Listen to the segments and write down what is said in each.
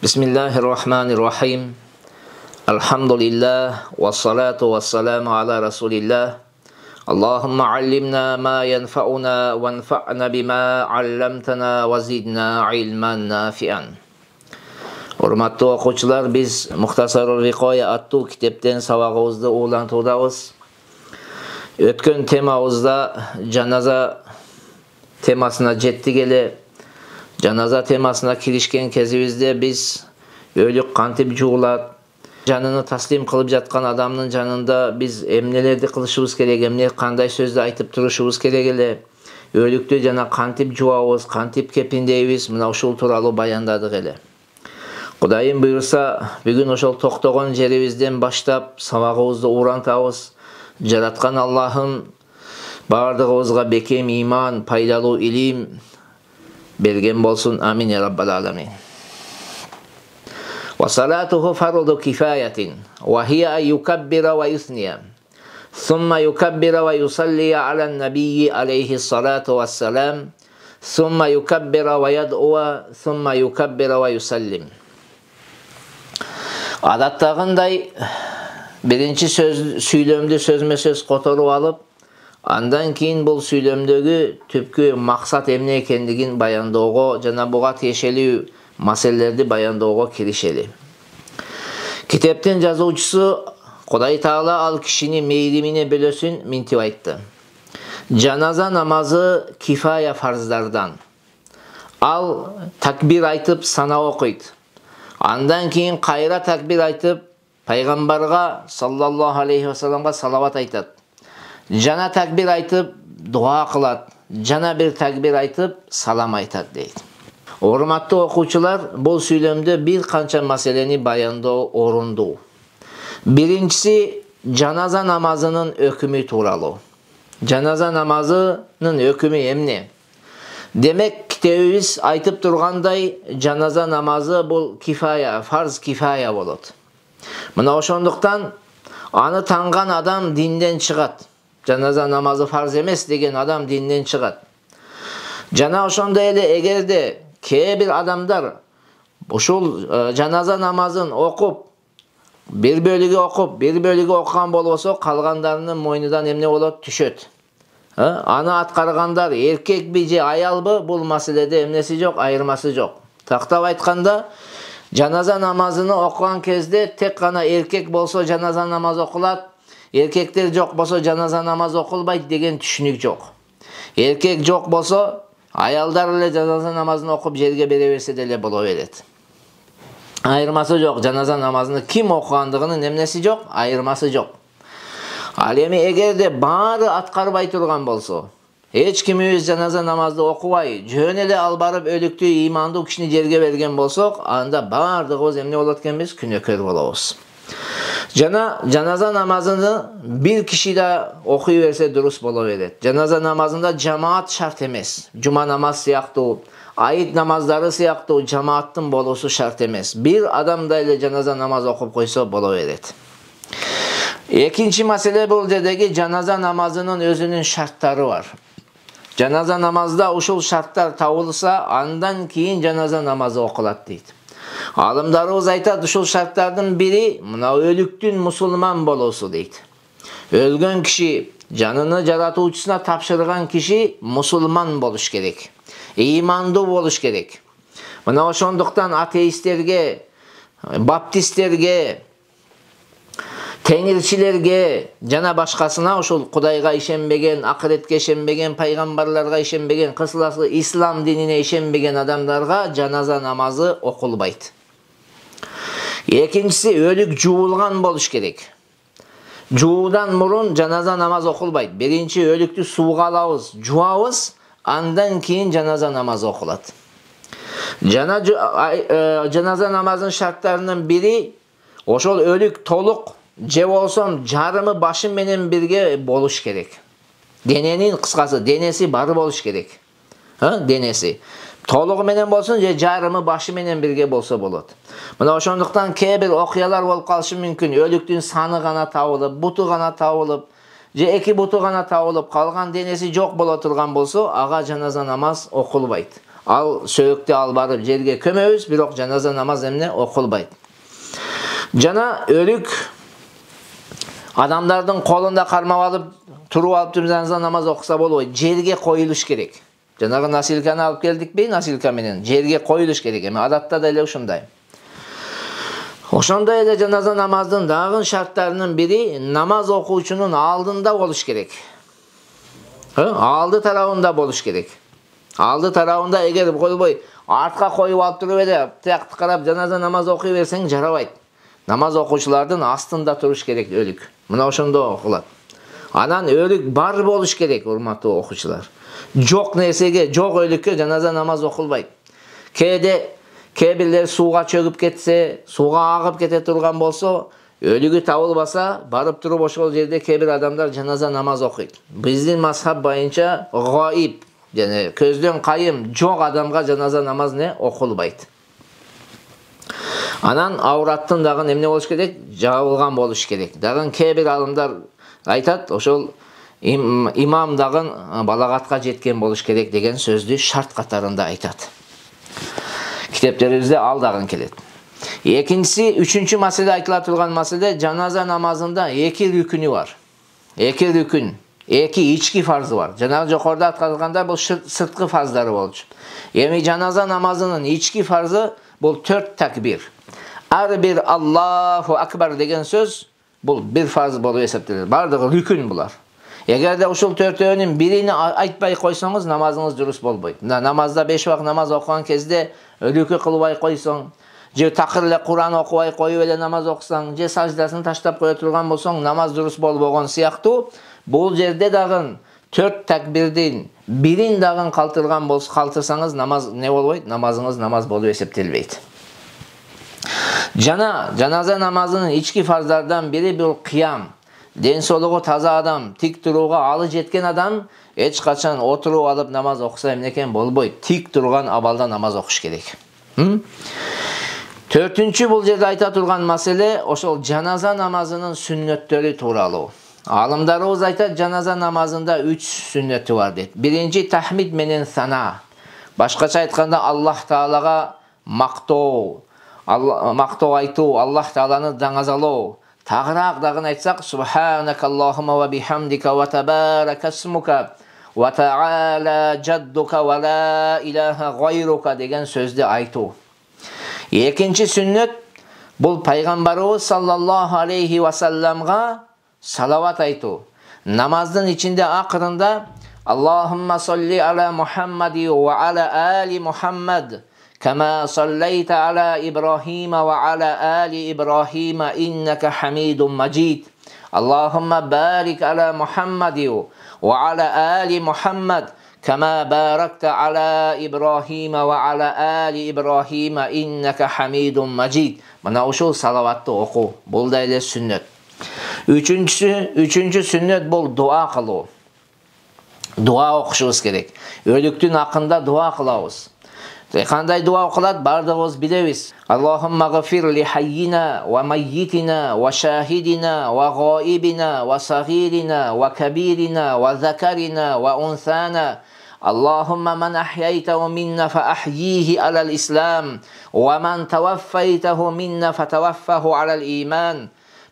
Bismillahirrahmanirrahim. Elhamdülillah ve salatu ve selamu ala Resulillah. Allahumma allimna ma yenfa'una ve enfa'na bima allamtana ve zidna ilman nafi'an. Hurmatlı okuçular, biz Muhtasarul Rikoya attı kitapten sabagımızda uğulantudabız. Ötken temamızda canaza temasına jetti gele. Janaza temasına kirişken kezibizde biz ölük kantip juğulat, canını taslim kılıp jatkan adamның janında biz emnelерди kılışыбыз керек, emne kандай sözді айтып turuşubuz керек эле. Ölüktü jana kantip juabыз, kantip kepindейбиз, мына ушул тууралуу баяндадык эле. Кудайым буйруса, бүгүн ошол токтогон жерибизден баштап сабагыбызды урантабыз. Жараткан Аллахым бардыгыбызга бекем иман, пайдалуу илим bergen bolsun. Amin ya rabbal alamin. Ve salatuhu fardu kifayetin ve hiye en yukabbira ve yusniya. Thumma yukabbira ve yusalli ala nabiyyi aleyhi salatu vesselam. Thumma yukabbira ve yad'uva. Thumma yukabbira ve yusallim. Adattagınday birinci süйлөмдү sözme söz kotorup alıp, andan keyin бұл süйлөмдөгү түпкү максат эмне экендигин баяндоого жана буга тиешелүү маселелерди баяндоого киришели. Китептин жазуучусу Кудай Таала ал кишини мейримине бөлөсүн минтип айтты. Жаназа намазы кифая фарздардан. Ал такбир айтып сана окуйт. Андан кийин кайра такбир айтып пайгамбарга саллаллаху алейхи вассаламга салават айтат. Jana takbir aytıp dua kılat, jana bir takbir aytıp salam aytat deydi. Hormatlı okuçular, bu süйлөмдө bir kança maseleni bayandoo orunduu. Birincisi, janaza namazının ökümü tuuralı. Janaza namazının ökümü emne? Demek kitebimiz aytıp turganday, janaza namazı bu kifaya, farz kifaya bolot. Mına oşonduktan anı tangan adam dinden çıgat. Janaza namazı farz emes degen adam dinden çıgat. Jana oşonda ele egerde bir adamlar uşul janaza namazın okup bir bölügü okup bir bölügü okugan bolboso kalganlarının moynudan emne bolot düşöt. Anı atkarganlar erkek bi je ayal bi bul maselede emnesi yok, ayırması yok. Taktap aytkanda janaza namazını okugan kezde tek gana erkek bolso janaza namaz okulat. Erkekler yok bolsa janaza namaz okulbayt degen түшүнүк yok. Erkek yok bolsa ayalдар эле janaza namazını okup жерге бере берсе деле боло берет. Айырмасы yok. Janaza namazını kim окугандыгынын эмнеси yok, айырмасы yok. Ал эми эгерде баары аткарбай турган болсо, эч кимибиз janaza namazды окубай, жөн эле ал барып өлүктү имандуу кишини жерге берген болсок, анда баардыгыбыз эмне болот экенбиз? Күнөөкөр болобуз. Janaza namazını bir kişi de okuyuverse durus bolaveret. Janaza namazında cemaat şart emes. Cuma namaz siyaktı, ayet namazları siyaktı, cemaattın bolusu şart emes. Bir adam da ile janaza namaz okup koysa bolaveret. İkinci mesele bu dedeki janaza namazının özünün şartları var. Janaza namazda uşul şartlar tavılsa andan keyin janaza namazı okulat deydi. Alımlarımız aytat uşul şartlardan biri mına ölüktün musulman bolosu deydi. Ölgön kişi, canını jaratuucusuna tapşırgan kişi musulman boluş gerek. İmandı boluş gerek. Mına oşonduktan ateistlerge, baptistlerge, tenirçilerge, jana başkasına uşul Kudayga işenbegen, ahiretke işenbegen, paygambarlarga işenbegen, kısılası İslam dinine işenbegen adamlarga janaza namazı okulbayt. İkincisi, ölük juulgan boluş gerek. Juudan murun janaza namaz okulbayt. Birinci, ölüktü suuga alabız, juabız, andan keyin janaza namaz okulat. Janaza namazın şartlarının biri, oşol ölük toluk, je bolsam jarımı başım menen birge boluş gerek. Denenin kıskası, denesi bar boluş gerek. Denesi. Toluğu menen bolsun, je jarımı başı menen birge bolsa bolot. Mına oşonduktan bir okuyalar bolup kalışı mümkün. Ölüktün sanı gana tabılıp, butu gana tabılıp, je eki butu gana tabılıp, kalgan denesi jok bola turgan bolsa, aga janaza namaz okulbayt. ал сөйөктү алып барып жерге көмөбүз, бирок жаназа намаз эмне окулбайт. Жана өлүк адамдардын колунда кармап алып, туруп алып жаназа намаз окуса болбойт, жерге коюлуш керек. Жанагы насилканы алып келдикпи, насилка менен жерге коюлуш керек. Эми адатта да эле ушундай. Ошондой эле жаназа намаздын дагы шарттарынын бири намаз окуучунун алдында болуш керек. Алды тарабында болуш керек. Алды тарабында эгер койбой, артка коюп алып туруп эле тиякты карап жаназа намаз окуй берсең жарабайт. Намаз окуучулардын астында туруш керек өлүк. Мына ошондо окулат. Анан өлүк бар болуш керек, урматтуу окуучулар. Жок нерсеге, жок өлүккө жаназа намаз окулбайт. Кээ бирлер сууга чөгүп кетсе, сууга агып кете турган болсо, өлүгү табылбаса, барып туруп ошол жерде кээ бир адамдар жаназа намаз окуйт. Биздин мазхаб боюнча гаиб, жана көздөн кайым жок адамга жаназа намаз не окулбайт. Анан авраттын дагы эмне болуш керек? Жабылган болуш керек. Дагы кээ бир алымдар айтат, ошол имам дагы балагатка жеткен болуш керек деген сөздү шарт катарында айтат. Китептерибизде ал дагы келет. Экинчиси, үчүнчү маселе айтыла турган маселе, жаназа намазында эки рүкүнү бар. Эки рүкүн, эки ички фарзы бар. Жанагы жокоруда аткарылганда бул сырткы фарздары болчу. Эми жаназа намазынын ички фарзы бул 4 такбир. Ар бир Аллаху акбар деген сөз бул бир фарз болуп эсептелет. Бардыгы рүкүн булар. Эгерде ушул төртөөнүн бирини айтпай койсоңуз, намазыңыз дурус болбойт. Намазда 5 убак намаз окуган кезде рүкү кылбай койсоң, же такыр эле Куран окубай коюп эле намаз окусаң, же саждасын таштап кое турган болсоң, намаз дурус болбогон сыяктуу, бул жерде дагы 4 такбирдин бирин дагы калтырсаңыз, намаз не болбойт? Намазыңыз намаз болуп эсептелбейт. Жаназа намазынын ички фарздардан бири бул кыям. Ден соолугу таза адам, тик турууга алы жеткен адам эч качан отуруп алып намаз окуса эмнекен болбойт. Тик турган абалда намаз окуш керек. Төртүнчү бул жерде айта турган маселе ошол жаназа намазынын сүннөттөрү тууралуу. Алымдарыбыз айтат, жаназа намазында 3 сүннөтү бар дейт. Биринчи тахмид менен сана. Башкача айтканда Аллах Таалага мактоо айтуу, Аллах Тааланы даңазалоо. Тагыраак дагы айтсак, субханакаллахумма ва бихамдика ва табаракасмука ва таала джаддука ва ла илаха гайрука деген сөздү айтуу. Экинчи сүннөт бул пайгамбарыбыз саллаллаху алейхи ва салламга салават айтуу. Намаздын ичинде акырында Аллахумма салли ала Мухаммади ва ала али Мухаммад كما صليت على إبراهيم وعلى آل إبراهيم إنك حميد مجيد اللهم بارك على محمد وعلى آل محمد كما باركت على إبراهيم وعلى آل إبراهيم إنك حميد مجيد. Mana uşul salavatты oku. Bul da ele sünnet. Üçüncü sünnet bol dua kılуу. Dua okuşubuz gerek. Ölüktün hakkında dua kılabız. Qanday dua okulat bardığımız bilemiz. Allahumma gafir li hayyina ve mayyitina ve şahidina ve gaibina ve sagirina ve kabirina ve zakarina ve unsana. Allahumma man ahyaytahu minna fa ahyihi alal islam ve man tawaffaytahu minna fa tawaffahu alal iman.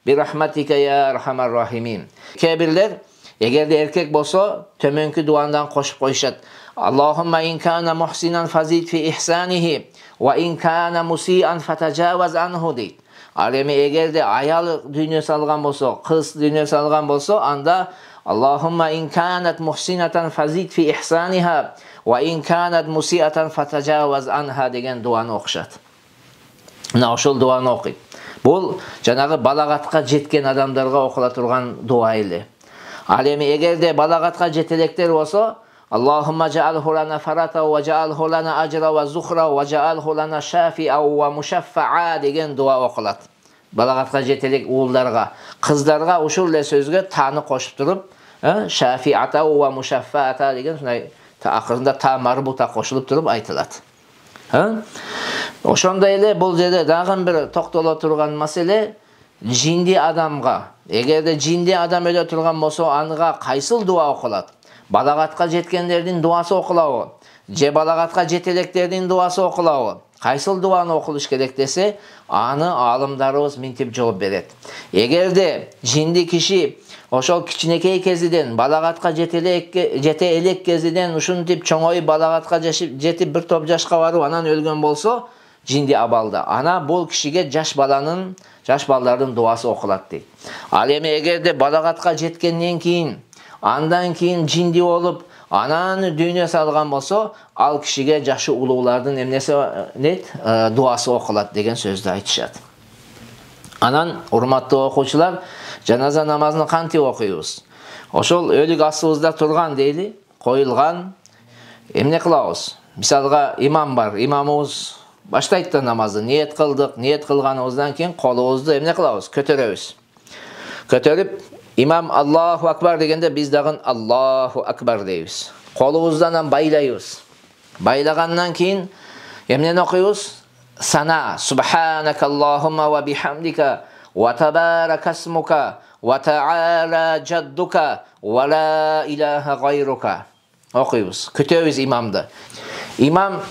Bi rahmatika ya erhamer rahimin. Kebirler eğer de erkek bolsa tömönkü duandan koşup koyuşat. Allahumma in kana muhsinan fazid fi ihsanihi ve in kana musian fatajawaz anhu deyt. Alemi eğer de ayal dünyası algan bolsa, kız dünyası algan bolsa anda Allahumma in kanat muhsinatan fazid fi ihsaniha ve in kanat musiatan fatajawaz anha degen duanı okuşat. Mına oşul duanı okuyt. Bul janagı balagatka jetken adamlarga okula turgan dua ile. Alemi eğer de balagatka jetelekler bolsa Allahumma ja'alhu lana farata ve ja'alhu lana ajra ve zuhra ve ja'alhu lana shafi'a ve mushaffa'a degen dua okulat. Balagatka jetelek uullarga, kızlarga uşul le sözgө tanı koşup turup, shafi'ata ve mushaffa'ata degen akırında ta marbuta koşulup turup aytılat. Oşonda ele bul jerde dagı bir toktolo turgan masele jindi adamga. Eğer de jindi adam öle turgan bolsa anga kaysıl dua okulat? балагатка жеткендердин дуасы окулабы же балагатка жете электердин дуасы окулабы, кайсыл дуаны окулуш керек десе, аны аалымдарыбыз минтип жооп берет. Эгерде жинди киши ошол кичинекей кезиден балагатка жете элек кезиден ушинтип чоңоюп балагатка жетип бир топ жашка барып анан өлгөн болсо, жинди абалда. Ана бул кишиге жаш балдардын дуасы окулат дейт. Ал эми эгерде балагатка жеткенден кийин, андан кийин жинди болуп, анан дүйнө салган болсо, ал кишиге жашы улуулардын эмнеси дуасы окулат деген сөздү айтышат. Анан урматтуу окуучулар, жаназа намазын кантип окуйбуз? Ошол өлүк астыбызда турган дейли, коюлган, эмне кылабыз? Мисалга имам бар, имамыбыз баштайт да намазды, ниет кылдык, ниет кылганыбыздан кийин колубузду эмне кылабыз? Көтөрөбүз. Көтөрүп, имам Аллаху акбар дегенде биз дагы Аллаху акбар дейбиз. Колубуздан байлайбыз. Байлагандан кийин эмнени окуйбуз? Сана, субханакаллахумма ва бихамдика ва табарака смука ва та'ала джаддука ва ла илаха гайрука. Окуйбуз. Көтөбүз имамды. Имам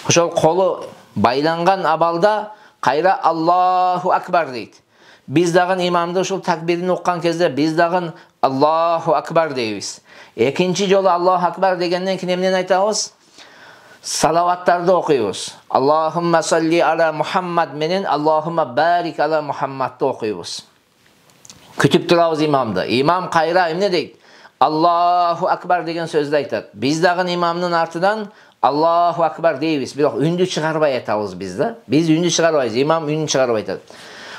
ошол колу байланган абалда кайра Аллаху акбар дейт. Биз дагы имамды ушул такбирин уккан кезде биз дагы Аллаху акбар дейбиз. Экинчи жолу Аллаху акбар дегенден кийин эмнени айтабыз? Салаваттарды окуйбуз. Аллахумма салли ала Мухаммад менен Аллахумма барик ала Мухаммадды окуйбуз. Күтүп турабыз имамды. Имам кайра эмне дейт? Аллаху акбар деген сөздү айтат. Биз дагы имамдын артынан Аллаху акбар дейбиз. Бирок үндү чыгарбай айтабыз биз да. Биз үндү чыгарбайбыз, имам үнүн чыгарбай айтат.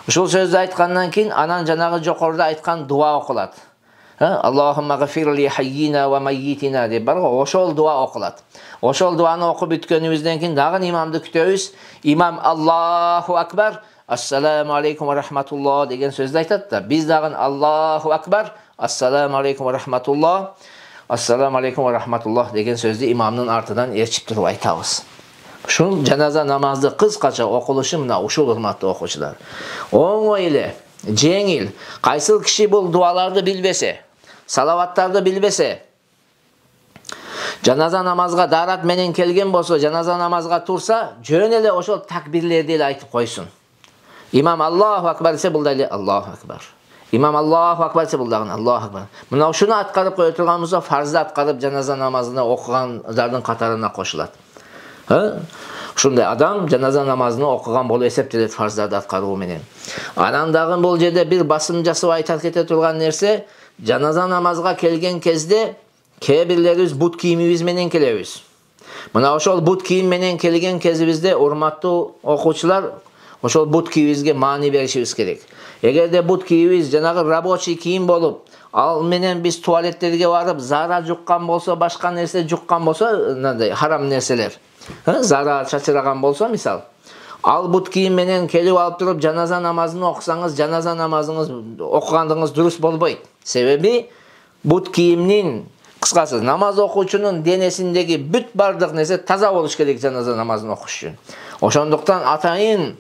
Ушул сөздү айткандан кийин анан жанагы жокоруда айткан дуа окулат. Аллахумма гафирли хаййина ва маййитина деп бар го, ошол дуа окулат. Ошол дуаны окуп бүткөнүбүздөн кийин дагы имамды күтөбүз. Имам Аллаху акбар, ассаламу алейкум ва рахматуллах деген сөздү айтат да. Биз дагы Аллаху акбар, ассаламу алейкум ва рахматуллах, ассаламу алейкум ва рахматуллах деген сөздү имамдын артынан ээрчип туруп айтабыз. Ушул жаназа намазды кыскача окулушу мына ушул, урматтуу окуучулар. Оңой эле, жеңил. Кайсыл киши бул дуаларды билбесе, салаваттарды билбесе, жаназа намазга дарат менен келген болсо, жаназа намазга турса, жөн эле ошол такбирлерди эле айтып койсун. Имам Аллаху акбар десе, бул дагы Аллаху акбар. Имам Аллаху акбар десе, бул дагы Аллаху акбар. Мына ушуну аткарып кое турганыбызда фарзды аткарып жаназа намазына окугандардын катарына кошулат. Ушундай адам жаназа намазын окуган болуп эсептелет фарздарды аткаруу менен. Анан дагы бул жерде бир басым жасап айтып кете турган нерсе, жаназа намазга келген кезде кээ бирлерибиз бут кийимибиз менен келебиз. Мына ошол бут кийим менен келген кезибизде, урматтуу окуучулар, ошол бут кийимибизге маани беришибиз керек. Эгерде бут кийимибиз жанагы рабочий кийим болуп, ал менен биз туалеттерге барып, зара жуккан болсо, башка нерсе жуккан болсо, харам нерселер, зара чачыраган болсо мисал, ал бут кийим менен келип алып туруп жаназа намазын окусаңыз, жаназа намазыңыз окугандыгыңыз дурус болбойт. Себеби бут кийимдин, кыскасы, намаз окуучунун денесиндеги бүт бардык нерсе таза болуш керек жаназа намазын окуш үчүн. Ошондуктан атайын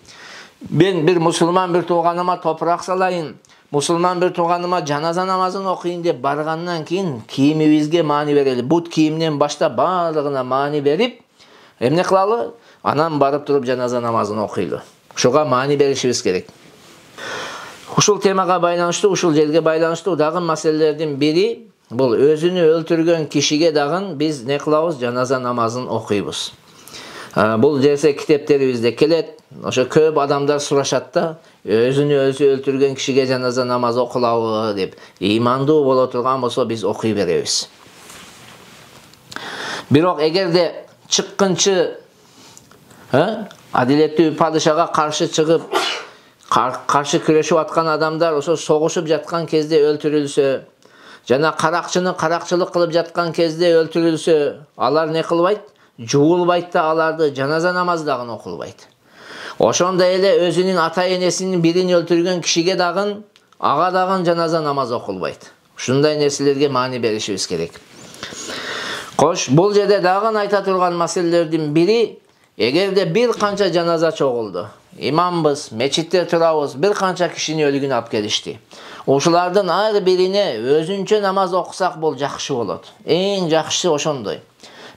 мен бир мусулман бир тууганыма топурак салайын, мусулман бир тууганыма жаназа намазын окуйын деп баргандан кийин кийимибизге маани берели. Бут кийимден баштап бардыгына маани берип, эмне кылалы? Анан барып туруп жаназа намазын окуйлу. Ушуга маани беришибиз керек. Ушул темага байланыштуу, ушул жерге байланыштуу дагы маселелердин бири, бул өзүнү өлтүргөн кишиге дагы биз не кылабыз? Жаназа намазын окуйбуз. Бул жерсе китептерибизде келет. Ошо көп адамдар сурашат да, өзүнү өзү өлтүргөн кишиге жаназа намаз окулабы деп. Имандуу боло турган болсо биз окуй беребиз. Бирок эгерде чыккынчы адилеттүү падышага каршы чыгып, каршы күрөшүп аткан адамдар ошо согушуп жаткан кезде өлтүрүлсө, жана каракчыны каракчылык кылып жаткан кезде өлтүрүлсө, алар не кылбайт? Жуулбайт да, аларды жаназа намазы дагы окулбайт. Ошондой эле өзүнүн ата-энесинин бирин өлтүргөн кишиге дагы, ага дагы жаназа намазы окулбайт. Ушундай нерселерге маани беришибиз керек. Кош, бул жерде дагы айта турган маселелердин бири, эгерде бир канча жаназа чогулду, imambız, meçitте turabız, bir kança kişinin ölügünü alып kelişti. Ошолардын ар бирине өзүнчө намаз окусак бул жакшы болот. Эң жакшысы ошондой.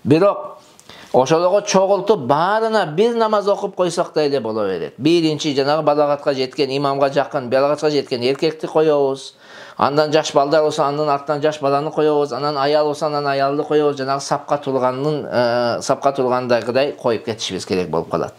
Бирок ошолого чогултуп баарына бир намаз окуп койсок да эле боло берет. Биринчи жанагы балагатка жеткен, имамга жакын, балагатка жеткен эркекти коебуз. Андан жаш балдар болсо андан артынан жаш баланы коебуз, анан аял болсо андан аялды коебуз. Жанагы сапка тургандагыдай коюп кетишибиз керек болуп калат.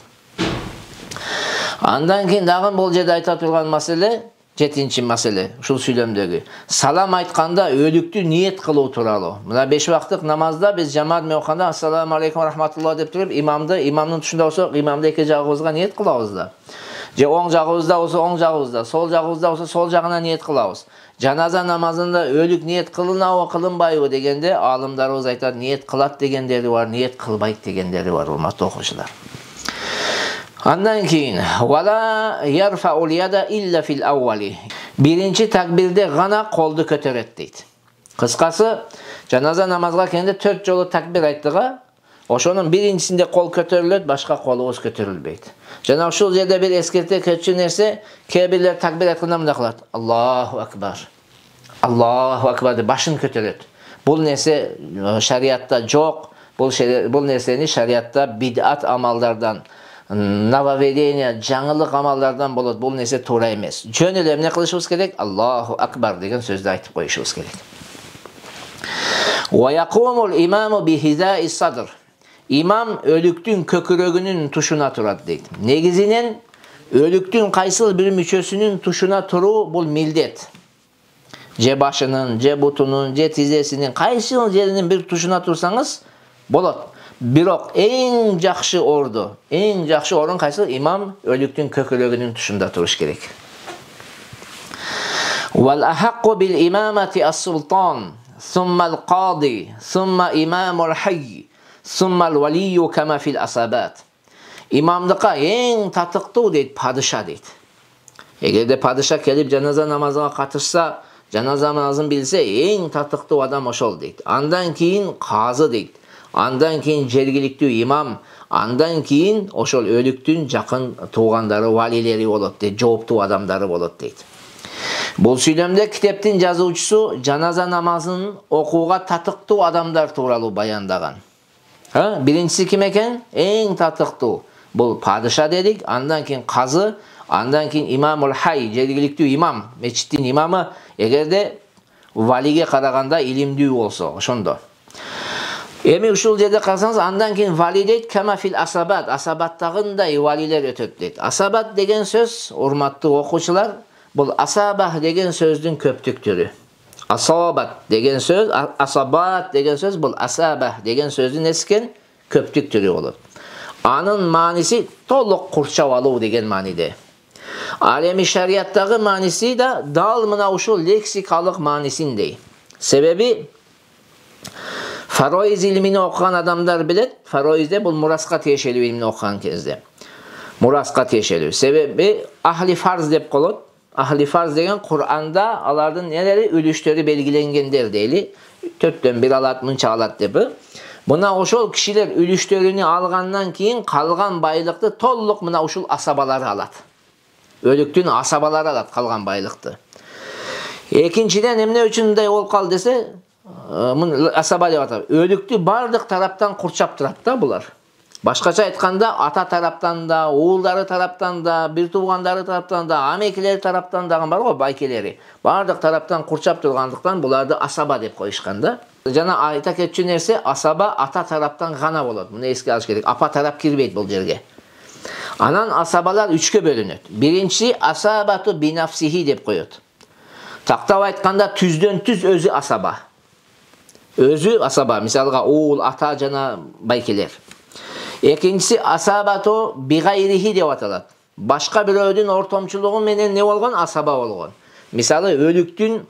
Андан кийин дагы бул жерде айта турган маселе, жетинчи маселе, ушул сүйлөмдөгү. Салам айтканда өлүктү ниет кылуу тууралуу. Мына 5 вакыттык намазда биз жамаат менен окуганда ассаламу алейкум рахматуллах деп туруп, имамдын тушунда болсо, имамды эки жагыбызга ниет кылабыз да. Же оң жагыбызда болсо оң жагыбызда, сол жагыбызда болсо сол жагына ниет кылабыз. Жаназа намазында өлүк ниет кылынабы, кылынбайбы дегенде алымдарыбыз айтат, ниет кылат дегендери бар, ниет кылбайт дегендери бар, урматтуу окуучулар. Андан кийин вала ярфаул яда илля фил аввали. Биринчи такбирде гана колду көтөрөт дейт. Кыскасы, жаназа намазга келгенде 4 жолу такбир айттыга, ошонун биринчисинде кол көтөрүлөт, башка колубуз көтөрүлбөйт. Жана ушул жерде бир эскерте кетчү нерсе, кээ бирлер такбир айтканда мындай кылат. Аллаху акбар. Аллаху акбар деп башын көтөрөт. Бул нерсе шариатта жок. Бул нерсени шариатта бидат амалдардан, нововведение, жаңылык амалдардан болот. Бул нерсе туура эмес. Жөн эле эмне кылышыбыз керек? Аллаху акбар деген сөздү айтып коюшубуз керек. Ва якумул имаму бихизаи садр. Имам өлүктүн көкүрөгүнүн тушуна турат дейт. Негизинен өлүктүн кайсыл бир мүчөсүнүн тушуна туруу бул милдет. Же башынын, же бутунун, же тизесинин кайсыл жеринин бир тушуна турсаңыз болот. Бирок эң жакшы орун кайсыл? Имам өлүктүн көкүрөгүнүн тушунда туруш керек. Вал ахакку бил имамати ас-султан, сумма ал-кади, сумма имамул хайй, сумма ал-валию кама фил асабат. Имамдыкка эң татыктуу дейт падыша дейт. Эгерде падыша келип жаназа намазына катышса, жаназа намазын билсе, эң татыктуу адам ошол дейт. Андан кийин казы дейт. Андан кийин жергиликтүү имам, андан кийин ошол өлүктүн жакын туугандары, валилери болот дейт, жооптуу адамдары болот дейт. Бул сүйлөмдө китептин жазуучусу жаназа намазын окууга татыктуу адамдар тууралуу баяндаган. Биринчиси ким экен? Эң татыктуу. Бул падыша дедик, андан кийин казы, андан кийин имамул хай, жергиликтүү имам, мечиттин имамы, эгерде валиге караганда илимдүү болсо, ошондо. Эми ушул жерде карасаңыз, андан кийин вали дейт, кама фил асабат, асабаттагындай валилер өтөт дейт. Асабат деген сөз, урматтуу окуучулар, бул асабах деген сөздүн көптүк түрү. Асабат деген сөз, асабат деген сөз, бул асабах деген сөздүн эскен көптүк түрү болот. Анын мааниси толук курчап алуу деген мааниде. Ал эми шариаттагы мааниси да дал мына ушул лексикалык маанисиндей. Себеби фароиз илмини окуган адамдар билет, фароизде бул мураска тиешелүү илмини окуган кезде. Мураска тиешелүү. Себеби ахли фарз деп коет. Ахли фарз деген Кур'анда алардын нелери үлүштөрү белгиленгендер дейли. 4төн 1 алат, мынча алат деп. Мына ошол кишилер үлүштөрүнү алгандан кийин калган байлыкты толук мына ушул асабалары алат. Өлүктүн асабалары алат калган байлыкты. Экинчиден эмне үчүн мындай болуп калды десе, асаба деп атап. Өлүктү бардык тараптан курчап турат да булар. Башкача айтканда, ата тараптан да, уулдары тараптан да, бир туугандары тараптан да, амекелери тараптан дагы бар го, байкелери. Бардык тараптан курчап тургандыктан буларды асаба деп коюшкан да. Жана айта кетчү нерсе, асаба ата тараптан гана болот. Муну эске алыш керек. Апа тарап кирбейт бул жерге. Анан асабалар 3кө бөлүнөт. Биринчи асабату бинафсихи деп коет. Тактап айтканда түздөн түз өзү асаба. Өзү асаба, мисалга уул, ата жана байкелер. Экинчиси асабату бигайрихи деп аталат. Башка бирөөнүн ортомчулугу менен не болгон? Асаба болгон. Мисалы өлүктүн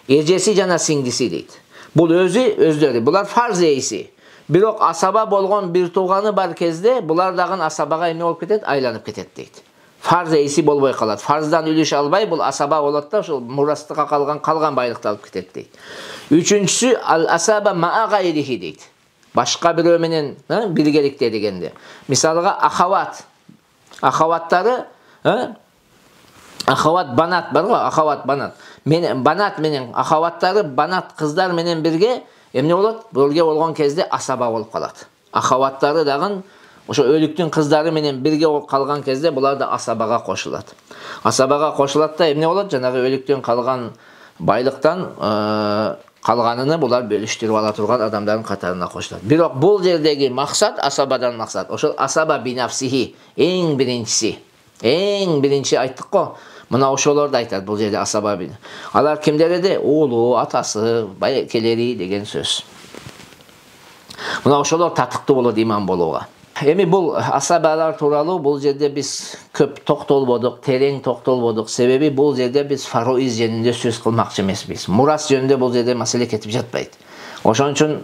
эжеси жана сиңдиси дейт. Бул өздөрү, булар фарз эйси. Бирок асаба болгон бир тууганы бар кезде булар дагы асабага эмне болуп кетет? Айланып кетет дейт. Фарз эйси болбой калат. Фарздан үлүш албай бул асаба болот да, ошол мурастыкка калган байлыкты алып кетет дейт. Үчүнчүсү ал-асаба ма'a гайрихи дейт. Башка бирөө менен биргеликте дегенде. Мисалга ахават. Ахаваттары, ахават банат бар ғой, ахават банат. Банат менен ахаваттары, банат кыздар менен бирге эмне болот? Бирге болгон кезде асаба болуп калат. Ахаваттары дагы ошо өлүктүн кыздары менен бирге болуп калган кезде булар да асабага кошулат. Асабага кошулат да эмне болот? Жанагы өлүктөн калган байлыктан калганыны булар бөлүштүрүп ала турган адамдардын катарына кошулат. Бирок бул жердеги максат асабадан максат. Ошол асаба бинафсихи эң биринчи айттык го. Мына ошолорду айтат бул жерде асаба бин. Алар кимдер эди? Уулу, атасы, байкелери деген сөз. Мына ошолор татыктуу болот иман болууга. Эми бул асабалар тууралуу бул жерде биз көп токтолбодук, терең токтолбодук. Себеби бул жерде биз фароиз жөнүндө сөз кылмакчы эмеспиз. Мурас жөнүндө бул жерде маселе кетип жатпайт. Ошон үчүн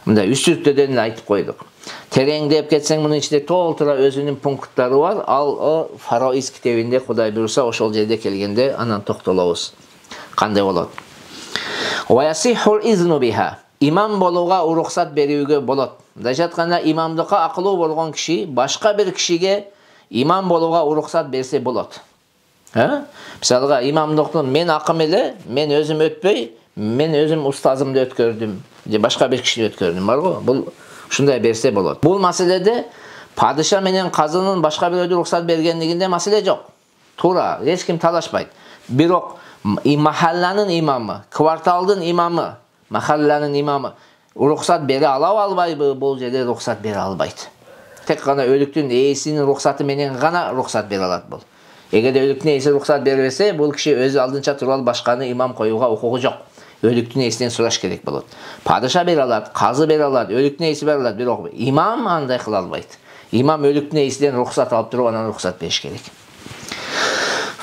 мындай үстүртөдөн айтып койдук. Тереңдеп кетсең мунун ичинде толтура өзүнүн пункттары бар. Ал фароиз китебинде Кудай буйруса ошол жерде келгенде анан токтолобуз. Кандай болот? Ва ясихул изну биха. Имам болууга уруксат берүүгө болот. Мындай айтканда имамдыкка акылуу болгон киши башка бир кишиге имам болууга уруксат берсе болот. Мисалга имамдыктын мен акым эле, мен өзүм өтпөй, мен өзүм устазымды өткөрдүм, же башка бир кишини өткөрдүм бар го. Бул ушундай берсе болот. Бул маселеде падыша менен казынын башка бирөөгө уруксат бергендигинде маселе жок. Туура, эч ким талашпайт. Бирок махалланын имамы, кварталдын имамы, махалланын имамы уруксат бере албайбы? Бул жерде уруксат бере албайт. Тек гана өлүктүн ээсинин уруксаты менен гана уруксат бере алат бул. Эгерде өлүктүн ээси уруксат бербесе, бул киши өзү алдынча туруп алып башканы имам коюуга укугу жок. Өлүктүн ээсинен сураш керек болот. Падыша бере алат, казы бере алат, өлүктүн ээси бере алат, бирок имам андай кыла албайт. Имам өлүктүн ээсинен уруксат алып туруп анан уруксат бериш керек.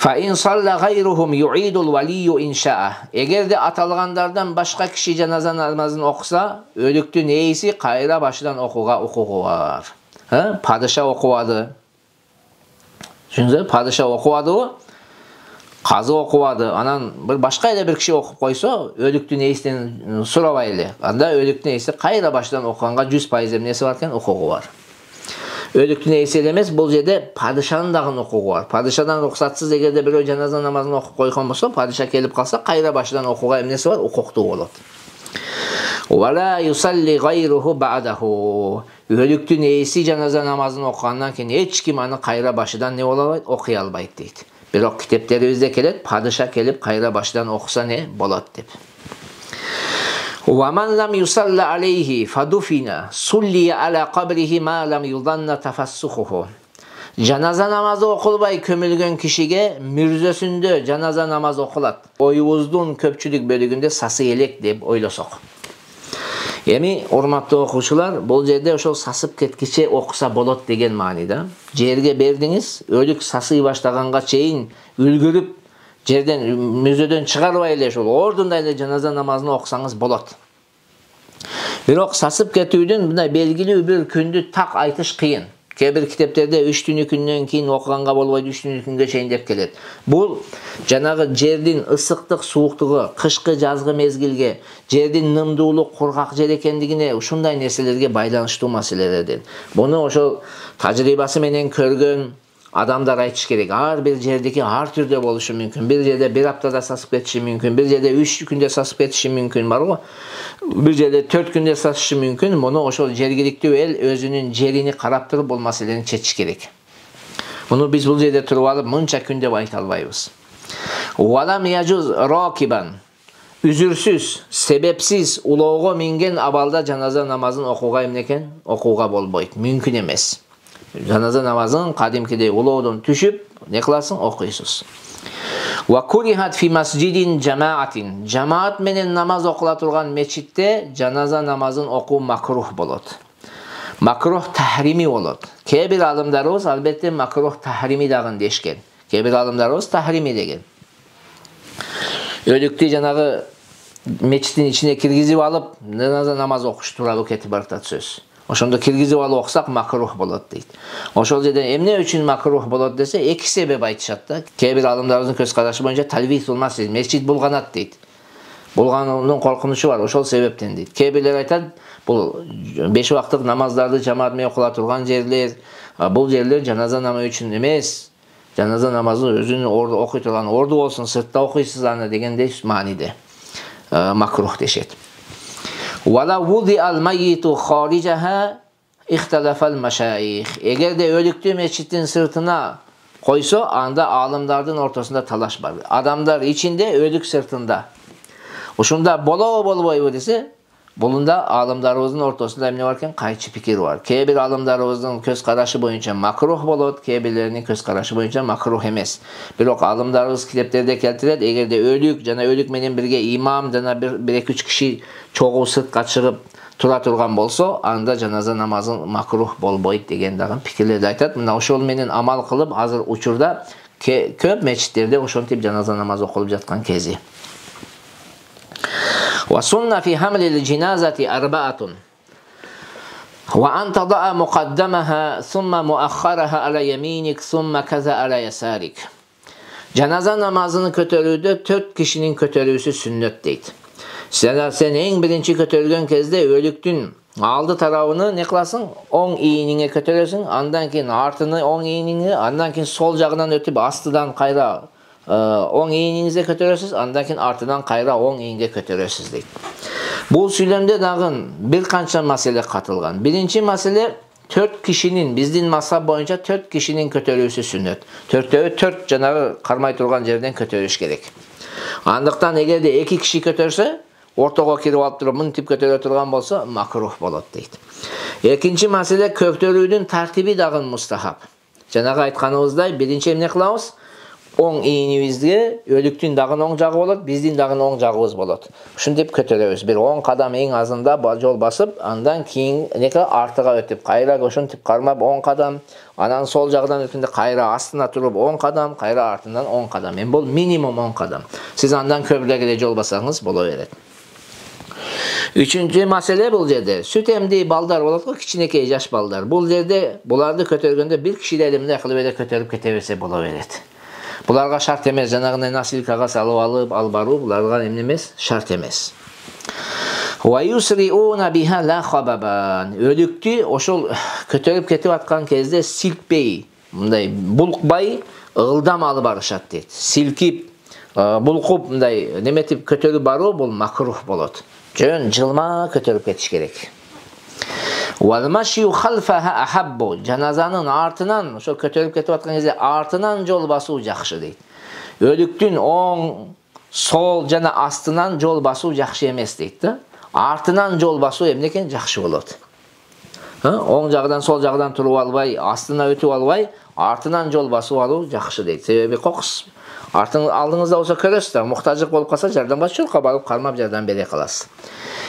Fa in salla gayruhum yu'idul valiyyu insha'a. Эгерде аталгандардан башка киши жаназа намазын окуса, өлүктүн ээси кайра башынан окууга укугу бар. Падыша окубады. Түшүндүңүзбү? Падыша окубады, казы окубады. Анан бир башка эле бир киши окуп койсо, өлүктүн ээсинен сурабай эле. Анда өлүктүн ээси кайра башынан окуганга 100% эмнеси бар экен? Укугу бар. Өлүктүн ээси эле эмес, бул жерде падышанын дагы укугу бар. Падышадан уруксатсыз эгерде бирөө жаназа намазын окуп койгон болсо, падыша келип калса, кайра башынан окууга эмнеси бар? Укуктуу болот. Вала юсалли гайруху ба'даху. Өлүктүн ээси жаназа намазын окугандан кийин эч ким аны кайра башынан не боло албайт? Окуй албайт дейт. Бирок китептерибизде келет, падыша келип кайра башынан окуса не болот деп. Wa man lam yusalla alayhi fadufina sulli ala qabrihi ma lam yudanna tafassukhuhu. Janaza namazı okulbay kömülgön kişiге mürzösündө janaza namazı okulat. Oyubuzdun köpçülük bölügünde sası elek dep oylosok. Эми урматтуу окуучулар, бул жерде ошол сасып кеткиче окуса болот деген маанida. Жерге бердиңиз, өлүк сасый баштаганга чейин үлгүрүп, жерден мүзөдөн чыгарбай эле ошол ордунда эле жаназа намазын окусаңыз болот. Бирок сасып кетүүдүн мындай белгилүү бир күндү так айтыш кыйын. Кээ бир китептерде 3 күндөн кийин окуганга болбойт, 3 күнгө чейин деп келет. Бул жанагы жердин ысыктык, сууктугу, кышкы, жазгы мезгилге, жердин нымдуулук, кургак жер экендигине, ушундай нерселерге байланыштуу маселелерден. Буну ошол тажрыйбасы менен көргөн адамдар айтыш керек. Ар бир жердики ар түрдө болушу мүмкүн. Бир жерде бир аптада сасып кетиши мүмкүн, бир жерде 3 күндө сасып кетиши мүмкүн, бар го. Бир жерде 4 күндө сасышы мүмкүн. Муну ошол жергиликтүү эл өзүнүн жерини карап туруп бул маселени чечиш керек. Муну биз бул жерде туруп алып мынча күн деп айта албайбыз. Валам яжуз ракибан. Үзүрсүз, себепсиз улоого минген абалда жаназа намазын окууга эмне экен? Окууга болбойт. Мүмкүн эмес. Жаназа намазын кадимкидей улоодон түшүп, не кыласың? Окуйсуз. Ва курихат фи масжидин жамаатин. Жамаат менен намаз окула турган мечитте жаназа намазын окуу макрух болот. Макрух тахрими болот. Кээ бир алымдарыбыз албетте макрух тахрими дагы дешкен. Кээ бир алымдарыбыз тахрими деген. Өлүктү жанагы мечиттин ичине киргизип алып, жаназа намаз окуш тууралуу кетип баратат сөз. Ошондо киргизип алып окусак макрух болот дейт. Ошол жерде эмне үчүн макрух болот десе, эки себеп айтышат да. Кээ бир алымдарыбыздын көз карашы боюнча талвисул масжид, мечит булганат дейт. Bulганынын коркунучу бар, ошол себептен дейт. Кээ бирлер айтат, бул 5 убактык намаздарды жамаат менен окула турган жерлер, бул жерлер жаназа намазы үчүн эмес. Жаназа намазы өзүнүн окуй турган орду болсун, сыртта окуйсуз аны дегендей мааниде макрух дешет. Вала вуди ал-майиту харижаха ихталафал машайих. Эгерде өлүктү мечиттин сыртына койсо, анда алымдардын ортосунда талаш бар. Адамдар ичинде, өлүк сыртында. Ушунда болобойбу десе, булунда алымдарыбыздын ортосунда эмне бар экен? Кайчы пикир бар. Кээ бир алымдарыбыздын көз карашы боюнча макрух болот, кээ бирлеринин көз карашы боюнча макрух эмес. Бирок алымдарыбыз китептерде келтирет, эгерде өлүк жана өлүк менен бирге имам жана 1-2-3 киши чогуу сыртка чыгып тура турган болсо, анда жаназа намазын макрух болбойт деген дагы пикирлерди айтат. Мына ошол менен амал кылып, азыр учурда көп мечиттерде ошентип жаназа намазы окулуп жаткан кези. وسن في حمل الجنازة 4 وأن تضع مقدمها ثم مؤخرها على يمينك ثم كذا على يسارك. Janaza namazını kötörүүдө 4 kişinin kötörүүsü sünnet deyt. Sen en birinci kötörülgөн кезде өлүктүн алды тарабını ne кыласың? Оң ийниңе көтөрөсүң, андан кийин артыны оң ийниңе, андан кийин сол жагынан өтүп астыдан кайра оң ийниңизге көтөрөсүз, андан кийин артынан кайра оң ийинге көтөрөсүз дейт. Бул сүйлөмдө дагы бир канча маселе катылган. Биринчи маселе 4 kişinin, биздин мазхаб боюнча 4 kişinin көтөрүүсү сүннөт. 4 жанагы кармай турган жерден көтөрүш керек. Андыктан эгерде 2 kişi көтөрсө, ортого кирип алып туруп мынтип көтөрө турган болсо, макрух болот дейт. Экинчи маселе көтөрүүдүн тартиби дагы мустахаб. Жанагы айтканыбыздай, биринчи эмне кылабыз? Оң ийинибизге өлүктүн дагы оң жагы болот, биздин дагы оң жагыбыз болот. Ушинтип көтөрөбүз. Бир 10 кадам эң азында жол басып, андан кийин артыга өтүп, кайра ошентип кармап 10 кадам, анан сол жагынан өткөндө кайра астына туруп 10 кадам, кайра артынан 10 кадам. Эми бул минимум 10 кадам. Сиз андан көбүрөөк жол басаңыз боло берет. Üçüncü маселе бул жерде сүт эмди балдар болот го, кичинекей жаш балдар. Бул жерде буларды көтөргөндө бир киши эле мындай кылып эле көтөрүп кете берсе боло берет. Буларга шарт эмес, жанагындай носилкага салып алып баруу буларга эмне эмес, шарт эмес. Ва юсриуна биха ла хабабан. Өлүктү ошол көтөрүп кетип аткан кезде силкпей, мындай булкпай, ылдам алып барышат дейт. Силкип, булкуп мындай неметип көтөрүп баруу бул макрух болот. Жөн жылма көтөрүп кетиш керек. Валмаши халфаха ахаббу. Жаназанын артынан, ошо көтөрүп кетип аткан кезде артынан жол басуу жакшы дейт. Өлүктүн оң, сол жана астынан жол басуу жакшы эмес дейт да. Артынан жол басуу эмне экен жакшы болот. Оң жагынан сол жагынан туруп албай, астына өтүп албай, артынан жол басуу алуу жакшы дейт. Себеби кокус алдыңызда болсо көрөсүз да, муктаждык болуп калса жардамбашчылыкка барып кармап жардам бере каласыз.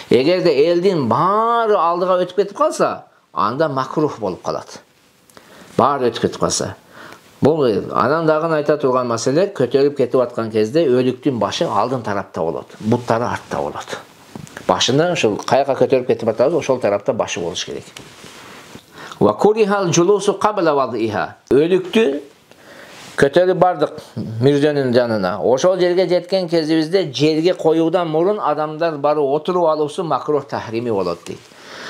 Эгерде элдин баары алдыга өтүп кетип калса, анда макрух болуп калат. Баары өтүп кетип калса. Бул анан дагы айта турган маселе, көтөрүп кетип аткан кезде өлүктүн башы алдын тарапта болот, буттары артта болот. Башында ошол каяка көтөрүп кетип атабыз, ошол тарапта башы болуш керек. Ва курихал жулусу кабла вадиха. Өлүктү көтөрүп бардык мирзөнүн жанына. Ошол жерге жеткен кезибизде жерге коюудан мурун адамдар барып отуруп алуусу макрух тахрими болот дейт.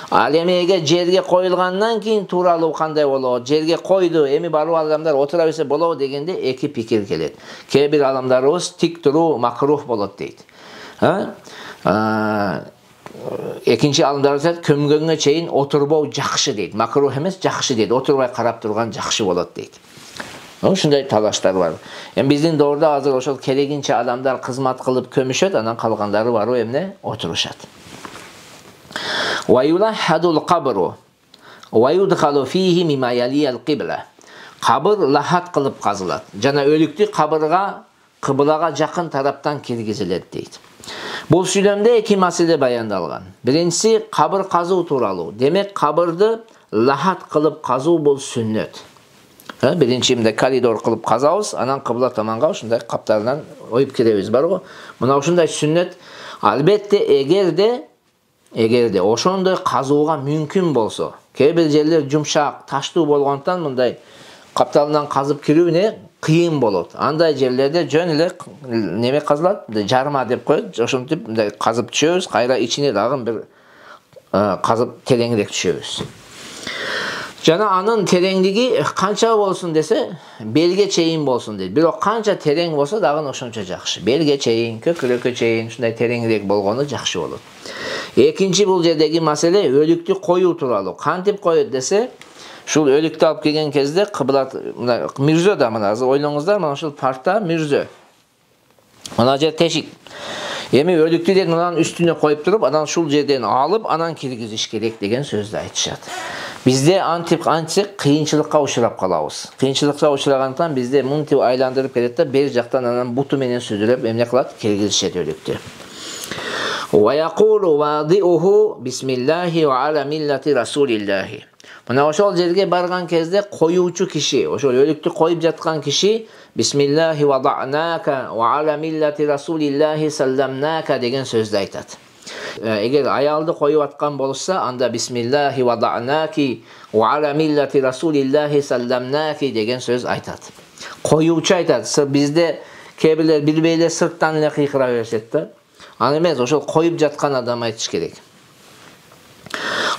Ал эми эге жерге коюлгандан кийин тууралуу кандай болот? Жерге койду, эми барып адамдар отура берсе болобу дегенде эки пикир келет. Кээ бир адамдарыбыз тик туруу макрух болот дейт. Экинчи алымдар айтат, көмгөнгө чейин отурбоо жакшы дейт. Макрух эмес, жакшы дейт. Отурбай карап турган жакшы болот дейт. Ушундай талаштар бар. Эми биздин доорда азыр ошол керегинче адамдар кызмат кылып көмүшөт, анан калгандары барып эмне отурушат. Ва юлахадул кабру ва юдхалу фихи мимма ялиял кибла. Кабыр лахат кылып казылат. Жана өлүктү кабырга, кыблага жакын тараптан киргизилет дейт. Бул сүйлөмдө эки маселе баяндалган. Биринчиси кабыр казуу тууралуу. Демек кабырды лахат кылып казуу бул сүннөт. Биринчи мындай коридор кылып казабыз, анан кыбла таманга ушундай каптарынан оюп киребиз бар го. Мына ушундай сүннөт. Албетте эгерде ошондой казууга мүмкүн болсо, кээ бир жерлер жумшак, таштуу болгондон мындай капталынан казып кирүүнү кыйын болот. Андай жерлерде жөн эле неме казылат, жарма деп коет. Ошентип мындай казып түшөбүз, кайра ичине дагы бир казып тереңирээк түшөбүз. Жана анын тереңдиги канча болсун десе, белге чейин болсун дейт. Бирок канча терең болсо дагы ошончо жакшы. Белге чейин, көкүрөккө чейин ушундай тереңирээк болгону жакшы болот. Экинчи бул жердеги маселе өлүктү коюу тууралуу. Кантип коет десе, ушул өлүктү алып келген кезде кыбылат мирзө да мына ойлоңуздар, мына ушул парта мирзө. Мына жер тешик. Эми өлүктү деп мынанын үстүнө коюп туруп, анан ушул жерден алып, анан киргизиш керек деген сөздү айтышат. Бизде антип антсек кыйынчылыкка учурап калабыз. Кыйынчылыкка учурагандыктан бизде мынтип айландырып келет да, бер жактан анан буту менен сүзүлүп эмне кылат? Киргизишет өлүктү. Ва якулу вадиуху бисмиллахи ва ала миллати расулиллахи. Мына ошол жерге барган кезде коюучу киши, ошол өлүктү коюп жаткан киши бисмиллахи вадa'нака ва ала миллати расулиллахи салламнака деген сөздү айтат. Эгер аялды коюп аткан болса, анда бисмиллахи вадa'наки ва ала миллати расулиллахи салламнаки деген сөз айтат. Коюучу айтат. Бизде кээ бирлер билбей эле сырттан эле кыйкыра беришет да. Аны эмес, ошол коюп жаткан адам айтыш керек.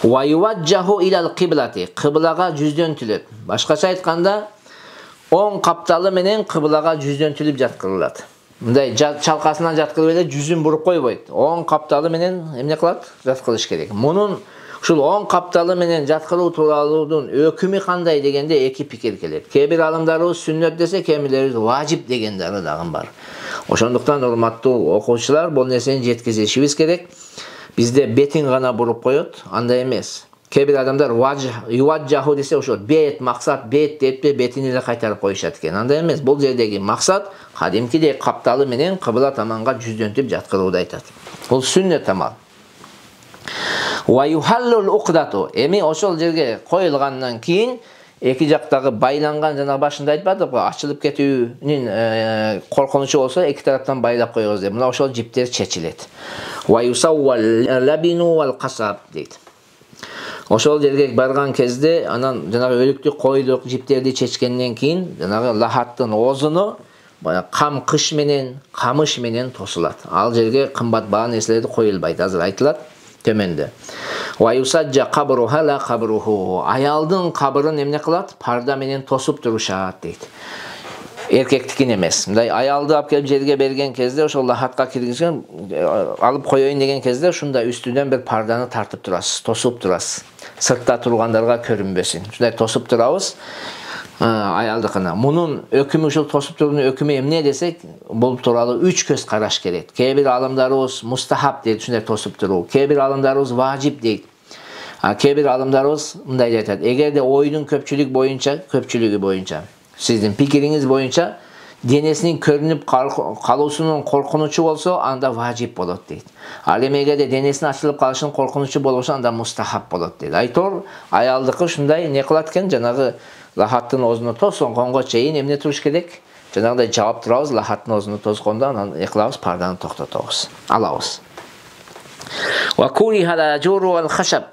Ва юваджаху илал киблати. Кыблага жүздөнтүлөт. Башкача айтканда, оң капталы менен кыблага жүздөнтүлүп жаткырылат. Мындай чалкасынан жаткырып эле жүзүн буруп койбойт. Оң капталы менен эмне кылат? Жаткырыш керек. Мунун ушул оң капталы менен жаткыруу тууралуунун өкүмү кандай дегенде эки пикир келет. Кээ бир алымдарыбыз сүннөт десе, кээ бирлери важип дегендери дагы бар. Ошондуктан урматтуу окуучулар, бул нерсени жеткизишибиз керек. Бизде бетин гана буруп коет, андай эмес. Кээ бир адамдар юваджаху десе, ошо бет, максат бет деп бетин эле кайтарып коюшат экен. Андай эмес. Бул жердеги максат кадимкидей капталы менен кыбла таманга жүздөнтүп жаткырууду айтат. Бул сүннөт амал. Ва юхаллул уqдату. Эми ошол жерге коюлгандан кийин эки жактагы байланган, жана башында айтпадык, ачылып кетүүнүн коркунучу болсо, эки тараптан байлап коебуз деп. Мына ошол жиптер чечилет. Ва юсаввал лабину вал касаб дейт. Ошол жерге барган кезде анан жанагы өлүктү коюдук, жиптерди чечкенден кийин жанагы лахаттын оозуну кам кыш менен, камыш менен тосулат. Ал жерге кымбат баа нерселерди коюлбайт. Азыр айтылат төмөндө. Ва юсаджа кабруха ла кабруху. Аялдын кабырын эмне кылат? Парда менен тосуп турушат дейт. Эркектикин эмес. Мындай аялды алып келип жерге берген кезде, ошол лахатка киргизген, алып коёюн деген кезде ушундай үстүнөн бир парданы тартып турасыз, тосуп турасыз. Сыртта тургандарга көрүнбөсүн. Ушундай тосуп турабыз аялдыкына. Мунун өкүмү, ушул тосуп туруунун өкүмү эмне десек, бул тууралуу 3 көз караш керек. Кээ бир алымдарыбыз мустахаб дейт, ушундай тосуп туруу. Кээ бир алымдарыбыз важип дейт. Кээ бир алымдарыбыз мындай деп айтат. Эгерде оюдун көпчүлүгү боюнча, сиздин пикириңиз боюнча денесинин көрүнүп калуусунун коркунучу болсо, анда важип болот дейт. Ал эми эгерде денесинин ачылып калышынын коркунучу болсо, анда мустахаб болот дейт. Айтор аялдыкы ушундай не кылат экен, жанагы лахаттын оозуну тосконго чейин эмне туруш керек? Жанагыдай жаап турабыз, лахаттын оозуну тоскондо анан кылабыз, парданы токтотобуз, алабыз. Ва куриха лажуру вал хашаб.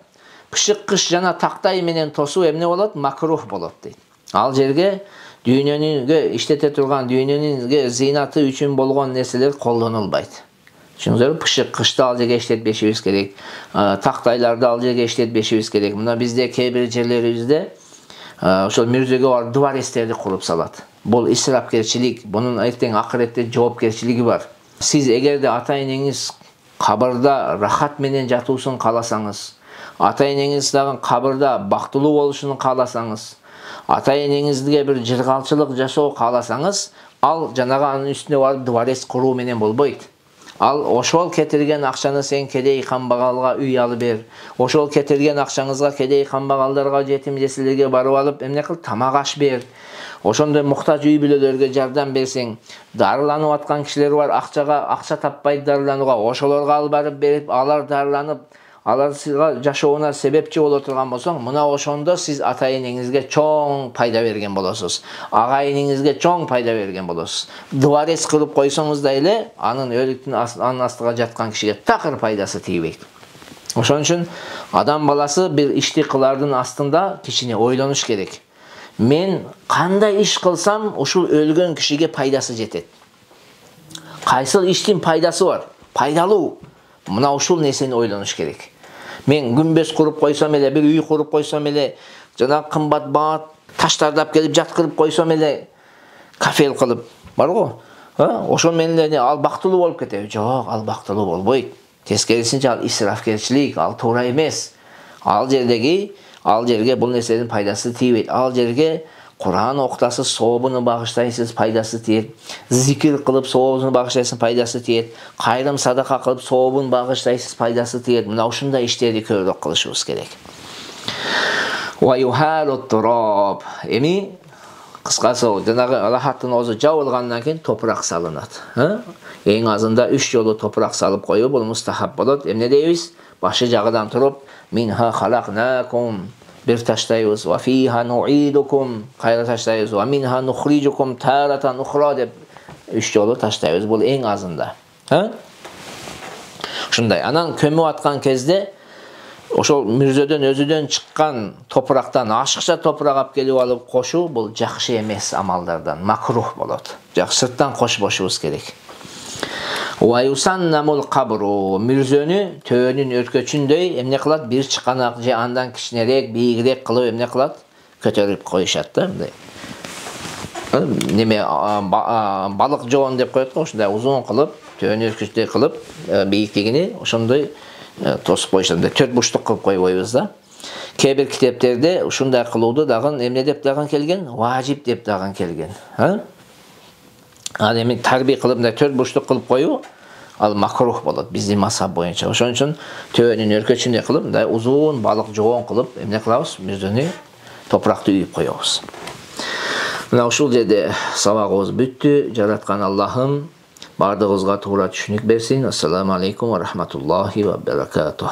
Пышыккыч жана тактай менен тосуу эмне болот? Макрух болот дейт. Ал жерге дүйнөнүнгө иштете турган, дүйнөнүнгө зыйнаты үчүн болгон нерселер колдонулбайт. Чүнүңүздөр, пышыккычты ал жерге иштетпешибиз керек. Тактайларды ал жерге иштетпешибиз керек. Мына бизде кээ бир жерлерибизде ошол мирзөгө бар дубарестерди куруп салат. Бул исрапкерчилик, бунун эртең акыретте жоопкерчилиги бар. Сиз эгерде ата-энеңиз кабырда рахат менен жатуусун кааласаңыз, ата-энеңиз дагы кабырда бактылуу болушун кааласаңыз, ата-энеңизге бир жыргалчылык жашоо кааласаңыз, ал жанагы анын үстүнө барып дубарес куруу менен болбойт. Ал ошол кетирген акчаны сен кедей камбагалга үй алып бер. Ошол кетирген акчаңызга кедей камбагалдарга, жетим жесирлерге барып алып эмне кыл? Тамак аш бер. Ошондой муктаж үй бүлөлөргө жардам берсең, дарыланып аткан кишилер бар, акча таппай дарыланууга, ошолорго алып барып берип, алар дарыланып, алар жашооуна себепчи боло турган болсоң, мына ошондо сиз ата-энеңизге чоң пайда берген болосуз. Агайыныңызга чоң пайда берген болосуз. Дубарес кылып койсоңуз да эле, анын өлүктүн анын астыга жаткан кишиге такыр пайдасы тийбейт. Ошон үчүн адам баласы бир ишти кылардын астында кичине ойлонуш керек. men qanday ish qilsam uşul ölgön kişiге пайдасы жетет. Qaysı iştin пайдасы бар? Пайдалуу. Мына ушул нерсени ойлонуш керек. Мен күмбөз куруп койсом эле, бир үй куруп койсом эле, жана кымбат баат таштарды алып келип жаткырып койсом эле, кафел кылып, бар го? Ошол менен ал бактылуу болуп кетеби? Жок, ал бактылуу болбойт. Тескерисинче ал исрафкерчилик, ал туура эмес. Ал жерге бул нерсенин пайдасы тийбейт. Ал жерге Kur'an okutasız soğubunu bağışlayısız paydası tiyet. Zikir kılıp soğubunu bağışlayısız paydası tiyet. Kayrım sadaka kılıp soğubunu bağışlayısız paydası tiyet. Mına uşunda işleri körlük kılışımız gerek. Ve yuhalut turab. Emi kıskası o. Cenab-ı Rahatın ozu javılgandan keyin toprak salınat. En azında 3 yolu toprak salıp koyup bul mustahab bolot. Ne deybiz? Başı jagıdan turup minha halaknakum. Bir taştayız ve fiha nu'idukum kayra taştayız ve minha nukhrijukum taratan ukhra deb 3 yolu taştayız. Bu en azında. Şunday anan kömüp atkan kezde oşol mürzödөн özüdön çıkkan topraktan aşıkça toprak alып kelip alıp koşu bu jakşı emes amallardan makruh bolot. Sırttan koşboşubuz gerek. Wa yusannamul qabru mürzönü töөнүн өркөчүндөй эмне кылат бир чыканак же андан кичинерээк бийигирээк кылып эмне кылат көтөрүп коюшат да мындай неме балык жоон деп коет го ушундай узун кылып төөнү өркөчүндөй кылып бийиктигини ошондой тосуп коюшат 4 бурчтук кылып коюп койбуз да кээ бир китептерде ушундай кылууду дагы эмне деп дагы келген важип деп дагы келген ал эми тарбий кылып мындай 4 бурчтук кылып коюу ал макрух болот биздин мазхаб боюнча. Ошон үчүн төөнүн өркөчүндөй кылып мындай узун балык жоон кылып эмне кылабыз? Мүздөнү топуракты үйүп коебуз. Мына ушул жерде сабагыбыз бүттү. Жараткан Аллахым бардыгыбызга туура түшүнүк берсин. Ассаламу алейкум ва рахматуллахи ва баракатух.